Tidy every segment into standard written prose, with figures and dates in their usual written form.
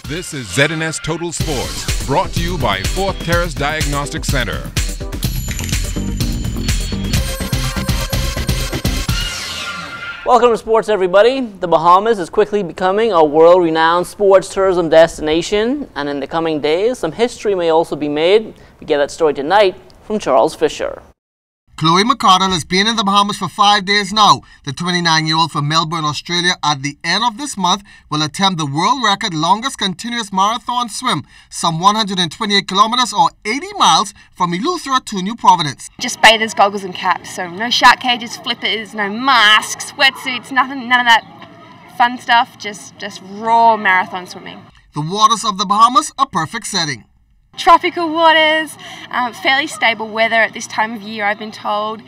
This is ZNS Total Sports, brought to you by 4th Terrace Diagnostic Center. Welcome to sports, everybody. The Bahamas is quickly becoming a world-renowned sports tourism destination, and in the coming days, some history may also be made. We get that story tonight from Charles Fisher. Chloe McCardell has been in the Bahamas for 5 days now. The 29-year-old from Melbourne, Australia, at the end of this month will attempt the world record longest continuous marathon swim, some 128 kilometers or 80 miles from Eleuthera to New Providence. Just bathers, goggles and caps, so no shark cages, flippers, no masks, wetsuits, nothing, none of that fun stuff, just raw marathon swimming. The waters of the Bahamas are perfect setting. Tropical waters, fairly stable weather at this time of year, I've been told.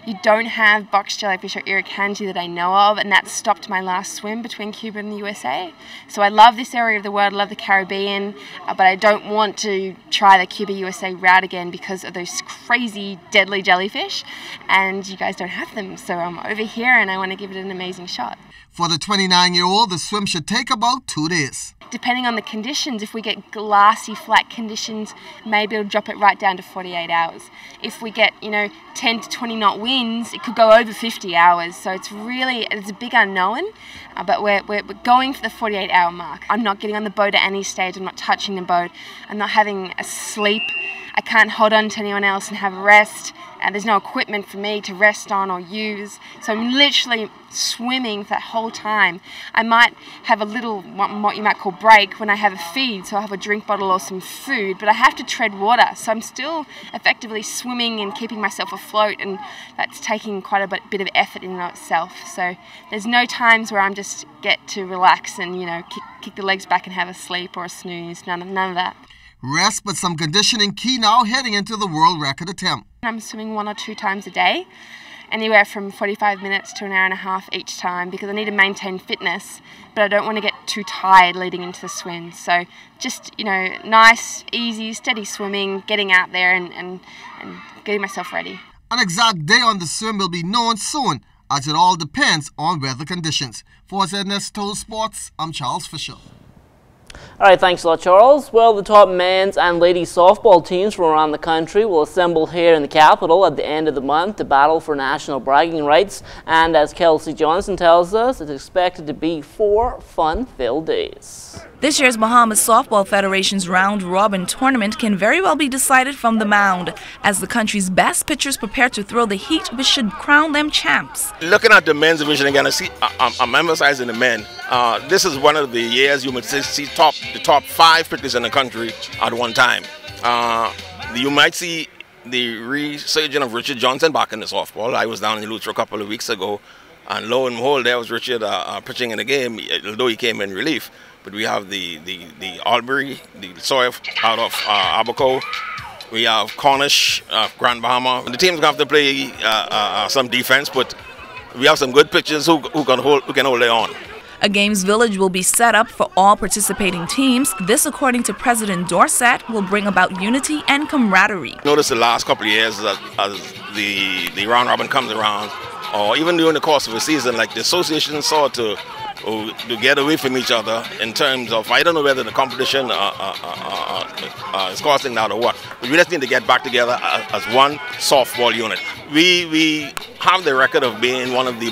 You don't have box jellyfish or irukandji that I know of, and that stopped my last swim between Cuba and the USA. So I love this area of the world, I love the Caribbean, but I don't want to try the Cuba-USA route again because of those crazy, deadly jellyfish, and you guys don't have them. So I'm over here and I want to give it an amazing shot. For the 29-year-old, the swim should take about 2 days. Depending on the conditions, if we get glassy, flat conditions, maybe it'll drop it right down to 48 hours. If we get, 10 to 20 knot winds, it could go over 50 hours. So it's a big unknown, but we're going for the 48-hour mark. I'm not getting on the boat at any stage. I'm not touching the boat. I'm not having a sleep. I can't hold on to anyone else and have a rest. And there's no equipment for me to rest on or use. So I'm literally swimming for that whole time. I might have a little, what you might call break when I have a feed, so I have a drink bottle or some food, but I have to tread water. So I'm still effectively swimming and keeping myself afloat, and that's taking quite a bit of effort in and of itself. So there's no times where I'm just get to relax and, kick the legs back and have a sleep or a snooze. None of that. Rest, but some conditioning key now heading into the world record attempt. I'm swimming 1 or 2 times a day, anywhere from 45 minutes to an hour and a half each time, because I need to maintain fitness, but I don't want to get too tired leading into the swim. So just, nice, easy, steady swimming, getting out there and getting myself ready. An exact day on the swim will be known soon, as it all depends on weather conditions. For ZNS Total Sports, I'm Charles Fisher. All right, thanks a lot, Charles. Well, the top men's and ladies softball teams from around the country will assemble here in the capital at the end of the month to battle for national bragging rights. And as Kelsey Johnson tells us, it's expected to be 4 fun-filled days. This year's Bahamas Softball Federation's round-robin tournament can very well be decided from the mound, as the country's best pitchers prepare to throw the heat, which should crown them champs. Looking at the men's division again, I'm emphasizing the men. This is one of the years you might see the top 5 pitchers in the country at one time. You might see the resurgence of Richard Johnson back in the softball. I was down in Eleuthera a couple of weeks ago, and lo and behold, there was Richard pitching in the game, although he came in relief. But we have the Albury, the Sawyer out of Abaco. We have Cornish, Grand Bahama. The team's going to have to play some defense, but we have some good pitchers who can hold their own. A games village will be set up for all participating teams. This, according to President Dorsett, will bring about unity and camaraderie. Notice the last couple of years as the round robin comes around, or even during the course of a season, like the association sought to get away from each other in terms of, I don't know whether the competition is causing that or what, but we just need to get back together as one softball unit. We have the record of being one of the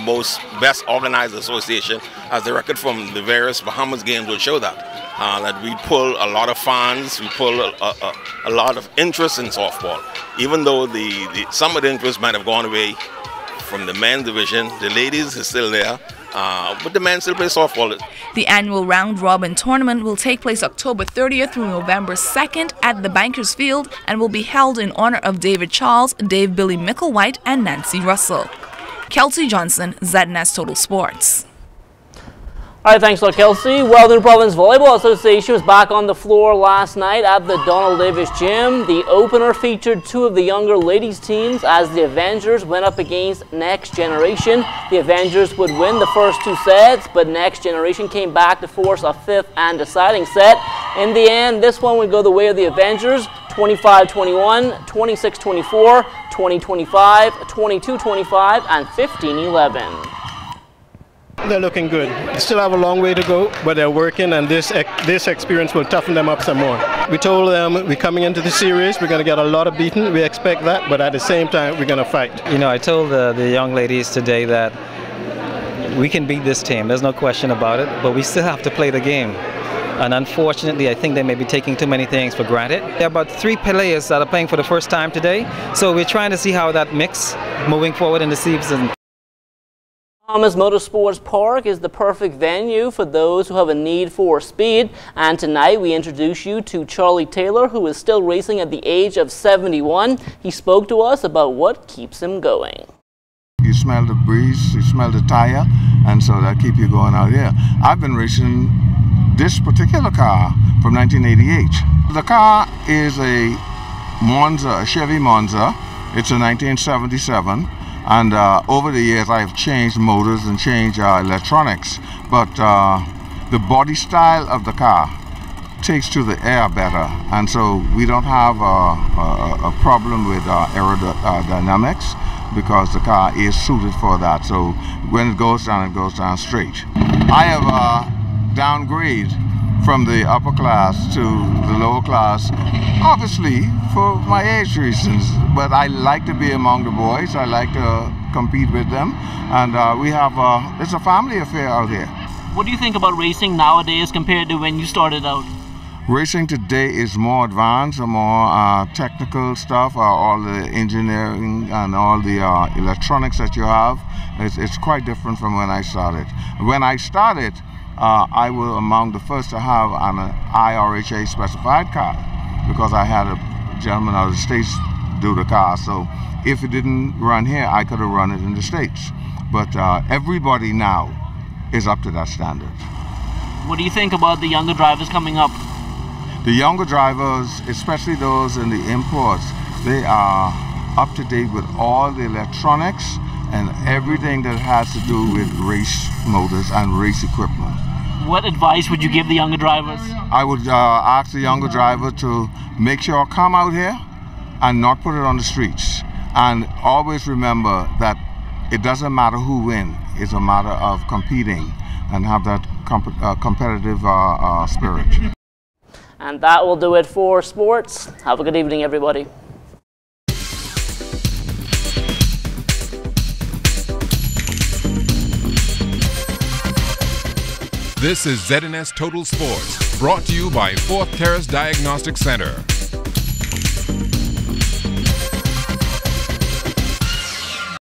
best organized association, as the record from the various Bahamas games will show that we pull a lot of fans, we pull a lot of interest in softball. Even though some of the interest might have gone away from the men's division, the ladies is still there. But the men still play softball. The annual round-robin tournament will take place October 30th through November 2nd at the Bankers Field and will be held in honor of David Charles, Dave Billy Micklewhite, and Nancy Russell. Kelsey Johnson, ZNS Total Sports. All right, thanks a lot, Kelsey. Well, the New Providence Volleyball Association was back on the floor last night at the Donald Davis Gym. The opener featured 2 of the younger ladies teams as the Avengers went up against Next Generation. The Avengers would win the first 2 sets, but Next Generation came back to force a 5th and deciding set. In the end, this one would go the way of the Avengers, 25-21, 26-24, 20-25, 22-25, and 15-11. They're looking good. They still have a long way to go, but they're working, and this experience will toughen them up some more. We told them we're coming into the series, we're going to get a lot of beating. We expect that, but at the same time, we're going to fight. You know, I told the young ladies today that we can beat this team. There's no question about it, but we still have to play the game. And unfortunately, I think they may be taking too many things for granted. There are about 3 players that are playing for the first time today, so we're trying to see how that mix moving forward in the season. Bahamas Motorsports Park is the perfect venue for those who have a need for speed, and tonight we introduce you to Charlie Taylor, who is still racing at the age of 71. He spoke to us about what keeps him going. You smell the breeze, you smell the tire, and so that keeps you going out here. I've been racing this particular car from 1988. The car is a Monza, a Chevy Monza. It's a 1977. And over the years, I've changed motors and changed electronics, but the body style of the car takes to the air better, and so we don't have a problem with aerodynamics because the car is suited for that. So when it goes down straight. I have downgraded from the upper class to the lower class, obviously for my age reasons, but I like to be among the boys. I like to compete with them, and it's a family affair out here. What do you think about racing nowadays compared to when you started out? Racing today is more advanced, more technical stuff, all the engineering and all the electronics that you have. It's quite different from when I started. When I started, I was among the first to have an IRHA specified car because I had a gentleman out of the States do the car. So if it didn't run here, I could have run it in the States. But everybody now is up to that standard. What do you think about the younger drivers coming up? The younger drivers, especially those in the imports, they are up to date with all the electronics and everything that has to do with race motors and race equipment. What advice would you give the younger drivers? I would ask the younger driver to make sure come out here and not put it on the streets. And always remember that it doesn't matter who wins. It's a matter of competing and have that competitive spirit. And that will do it for sports. Have a good evening, everybody. This is ZNS Total Sports, brought to you by 4th Terrace Diagnostic Center.